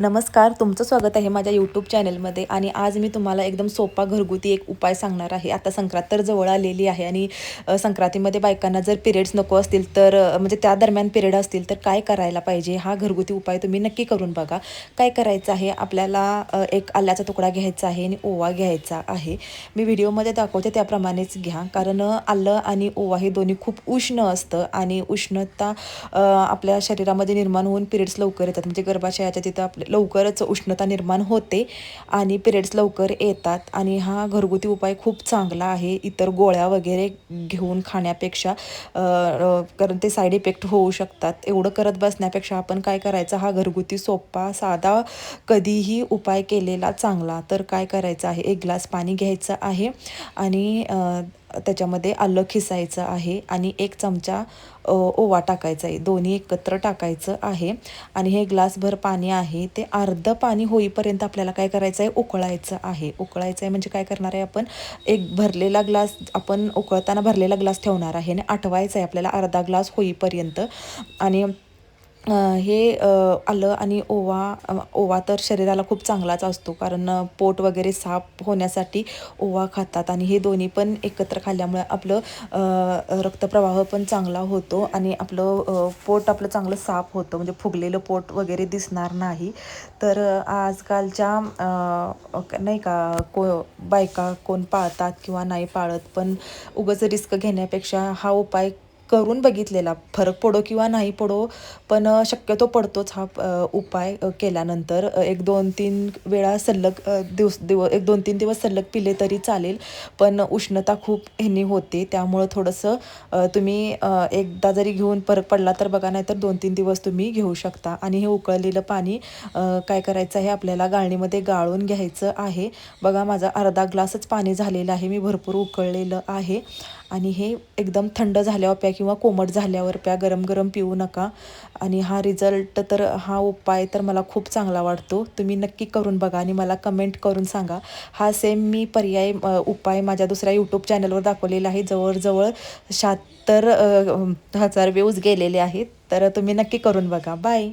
नमस्कार, तुमचं स्वागत आहे माझ्या यूट्यूब चॅनलमध्ये. आणि आज मी तुम्हाला एकदम सोपा घरगुती एक उपाय सांगणार आहे. आता संक्रांत तर जवळ आलेली आहे आणि संक्रांतीमध्ये बायकांना जर पिरियड्स नको असतील तर म्हणजे त्या दरम्यान पिरियड असतील तर काय करायला पाहिजे, हा घरगुती उपाय तुम्ही नक्की करून बघा. काय करायचं आहे, आपल्याला एक आल्याचा तुकडा घ्यायचा आहे आणि ओवा घ्यायचा आहे. मी व्हिडिओमध्ये दाखवते त्याप्रमाणेच घ्या, कारण आलं आणि ओवा हे दोन्ही खूप उष्ण असतं आणि उष्णता आपल्या शरीरामध्ये निर्माण होऊन पिरियड्स लवकर येतात. म्हणजे गर्भाशयाच्या तिथं आपल्या लवकरच उष्णता निर्माण होते आणि पिरियड्स लवकर येतात. आणि हा घरगुती उपाय खूप चांगला आहे इतर गोळ्या वगैरे घेऊन खाण्यापेक्षा, कारण ते साईड इफेक्ट होऊ शकतात. एवढं करत बसण्यापेक्षा आपण काय करायचं, हा घरगुती सोपा साधा कधीही उपाय केलेला चांगला. तर काय करायचं आहे, एक ग्लास पाणी घ्यायचं आहे आणि त्याच्यामध्ये आलं खिसायचं आहे आणि 1 चमचा ओवा टाकायचा आहे. दोन्ही एकत्र टाकायचं आहे आणि हे ग्लासभर पाणी आहे ते अर्धं पाणी होईपर्यंत आपल्याला काय करायचं आहे, उकळायचं आहे. उकळायचं आहे म्हणजे काय करणार आहे, आपण एक भरलेला ग्लास, आपण उकळताना भरलेला ग्लास ठेवणार आहे आणि आटवायचं आहे आपल्याला अर्धा ग्लास होईपर्यंत. आणि हे आलं आणि ओवा तर शरीराला खूप चांगलाच असतो, कारण पोट वगैरे साफ होण्यासाठी ओवा खातात आणि हे दोन्ही पण एकत्र खाल्ल्यामुळे आपलं रक्तप्रवाह पण चांगला होतो आणि आपलं पोट आपलं चांगलं साफ होतं, म्हणजे फुगलेलं पोट वगैरे दिसणार नाही. तर आजकालच्या नाही का बायका कोण पाळतात किंवा नाही पाळत, पण उगाच रिस्क घेण्यापेक्षा हा उपाय करून बघितलेला, फरक पडो किंवा नाही पडो पण शक्यतो पडतोच हा उपाय केल्यानंतर. 1-2-3 वेळा सलग 1-2-3 दिवस सलग पिले तरी चालेल, पण उष्णता खूप ह्यानी होते. त्यामुळं थोडंसं तुम्ही एकदा जरी घेऊन फरक पडला तर बघा, नाही तर 2-3 दिवस तुम्ही घेऊ शकता. आणि हे उकळलेलं पाणी काय करायचं आहे, आपल्याला गाळणीमध्ये गाळून घ्यायचं आहे. बघा, माझा अर्धा ग्लासच पाणी झालेलं आहे, मी भरपूर उकळलेलं आहे. आणि हे एकदम थंड झाल्यावर प्या किंवा कोमट झाल्यावर प्या, गरम गरम पिऊ नका. आणि हा रिझल्ट तर, हा उपाय तर मला खूप चांगला वाटतो. तुम्ही नक्की करून बघा आणि मला कमेंट करून सांगा. हा सेम मी पर्याय उपाय माझ्या दुसऱ्या यूट्यूब चॅनलवर दाखवलेला आहे. जवळजवळ 76,000 व्ह्यूज गेलेले आहेत. तर तुम्ही नक्की करून बघा. बाय.